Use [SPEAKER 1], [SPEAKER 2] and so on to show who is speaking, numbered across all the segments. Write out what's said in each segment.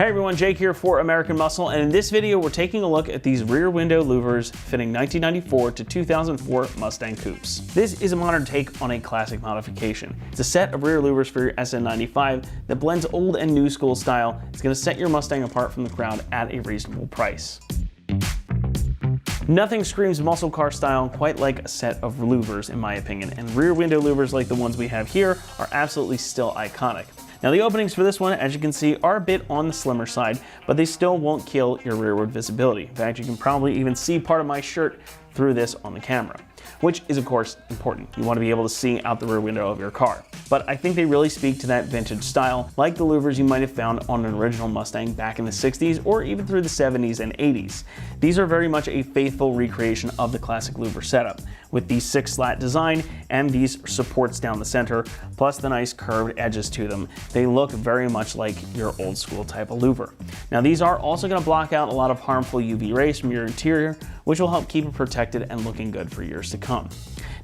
[SPEAKER 1] Hey everyone, Jake here for American Muscle, and in this video we're taking a look at these rear window louvers fitting 1994 to 2004 Mustang coupes. This is a modern take on a classic modification. It's a set of rear louvers for your SN95 that blends old and new school style. It's going to set your Mustang apart from the crowd at a reasonable price. Nothing screams muscle car style quite like a set of louvers, in my opinion, and rear window louvers like the ones we have here are absolutely still iconic. Now the openings for this one, as you can see, are a bit on the slimmer side, but they still won't kill your rearward visibility. In fact, you can probably even see part of my shirt through this on the camera, which is of course important. You want to be able to see out the rear window of your car. But I think they really speak to that vintage style, like the louvers you might have found on an original Mustang back in the 60s or even through the 70s and 80s. These are very much a faithful recreation of the classic louver setup, with the 6-slat design and these supports down the center, plus the nice curved edges to them. They look very much like your old school type of louver. Now these are also going to block out a lot of harmful UV rays from your interior, which will help keep it protected and looking good for years to come.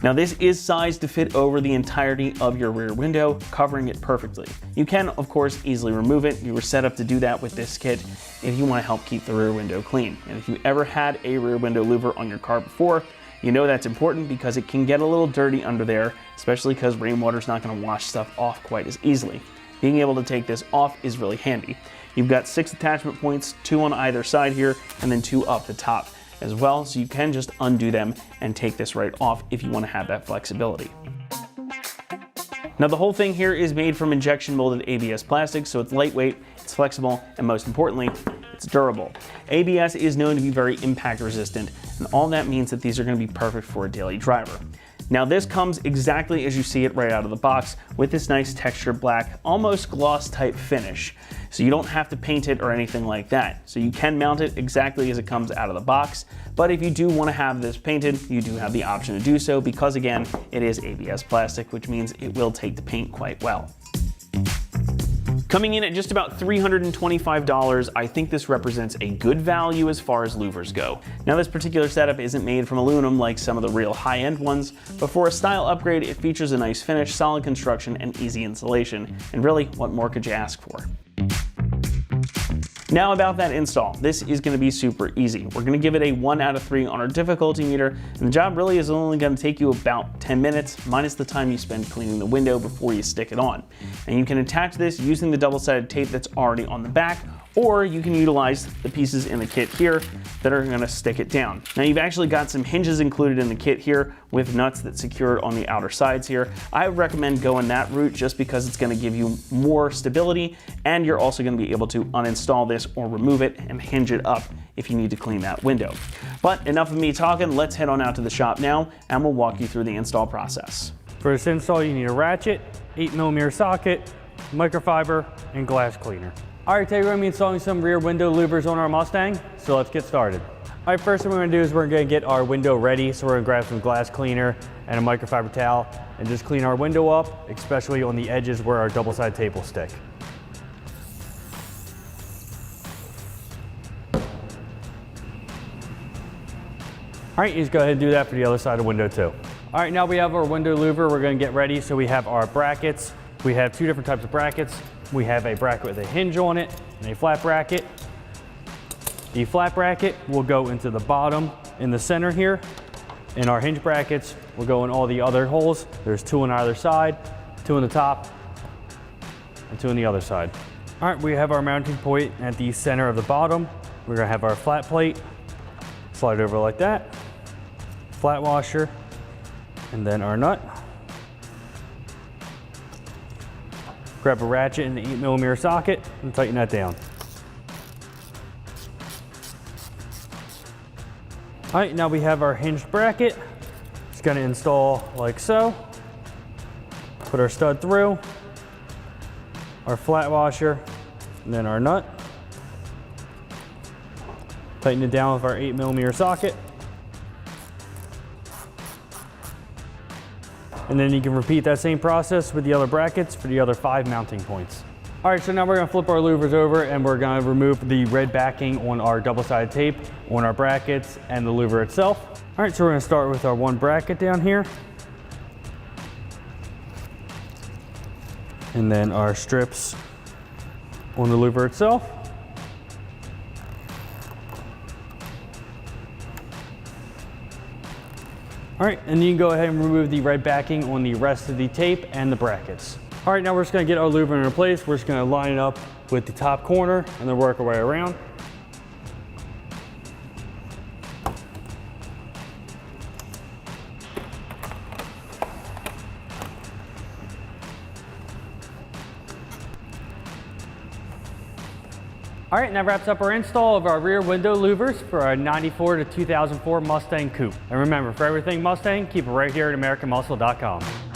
[SPEAKER 1] Now this is sized to fit over the entirety of your rear window, covering it perfectly. You can, of course, easily remove it. You were set up to do that with this kit if you want to help keep the rear window clean. And if you ever had a rear window louver on your car before, you know that's important because it can get a little dirty under there, especially because rainwater's not going to wash stuff off quite as easily. Being able to take this off is really handy. You've got 6 attachment points, 2 on either side here, and then 2 up the top as well, so you can just undo them and take this right off if you want to have that flexibility. Now the whole thing here is made from injection molded ABS plastic, so it's lightweight, it's flexible, and most importantly, it's durable. ABS is known to be very impact resistant, and all that means that these are going to be perfect for a daily driver. Now this comes exactly as you see it right out of the box, with this nice textured black, almost gloss type finish. So you don't have to paint it or anything like that. So you can mount it exactly as it comes out of the box, but if you do want to have this painted, you do have the option to do so because again, it is ABS plastic, which means it will take the paint quite well. Coming in at just about $325, I think this represents a good value as far as louvers go. Now this particular setup isn't made from aluminum like some of the real high-end ones, but for a style upgrade, it features a nice finish, solid construction, and easy installation. And really, what more could you ask for? Now about that install, this is going to be super easy. We're going to give it a 1 out of 3 on our difficulty meter, and the job really is only going to take you about 10 minutes, minus the time you spend cleaning the window before you stick it on. And you can attach this using the double-sided tape that's already on the back, or you can utilize the pieces in the kit here that are going to stick it down. Now you've actually got some hinges included in the kit here with nuts that secure it on the outer sides here. I recommend going that route just because it's going to give you more stability, and you're also going to be able to uninstall this or remove it and hinge it up if you need to clean that window. But enough of me talking, let's head on out to the shop now and we'll walk you through the install process.
[SPEAKER 2] For this install, you need a ratchet, 8mm socket, microfiber, and glass cleaner. All right, today we're gonna be installing some rear window louvers on our Mustang, so let's get started. All right, first thing we're gonna do is we're gonna get our window ready, so we're gonna grab some glass cleaner and a microfiber towel and just clean our window up, especially on the edges where our double-sided tape will stick. All right, you just go ahead and do that for the other side of the window too. All right, now we have our window louver we're gonna get ready. So we have our brackets. We have 2 different types of brackets. We have a bracket with a hinge on it and a flat bracket. The flat bracket will go into the bottom in the center here, and our hinge brackets will go in all the other holes. There's 2 on either side, 2 on the top, and 2 on the other side. All right, we have our mounting point at the center of the bottom. We're gonna have our flat plate, slide over like that, flat washer, and then our nut. Grab a ratchet and an 8mm socket and tighten that down. All right, now we have our hinged bracket. It's gonna install like so. Put our stud through, our flat washer, and then our nut. Tighten it down with our 8mm socket. And then you can repeat that same process with the other brackets for the other 5 mounting points. All right, so now we're gonna flip our louvers over and we're gonna remove the red backing on our double-sided tape, on our brackets, and the louver itself. All right, so we're gonna start with our 1 bracket down here. And then our strips on the louver itself. All right, and you can go ahead and remove the red backing on the rest of the tape and the brackets. All right, now we're just gonna get our louver in place. We're just gonna line it up with the top corner and then work our way around. All right, and that wraps up our install of our rear window louvers for our 94 to 2004 Mustang Coupe. And remember, for everything Mustang, keep it right here at AmericanMuscle.com.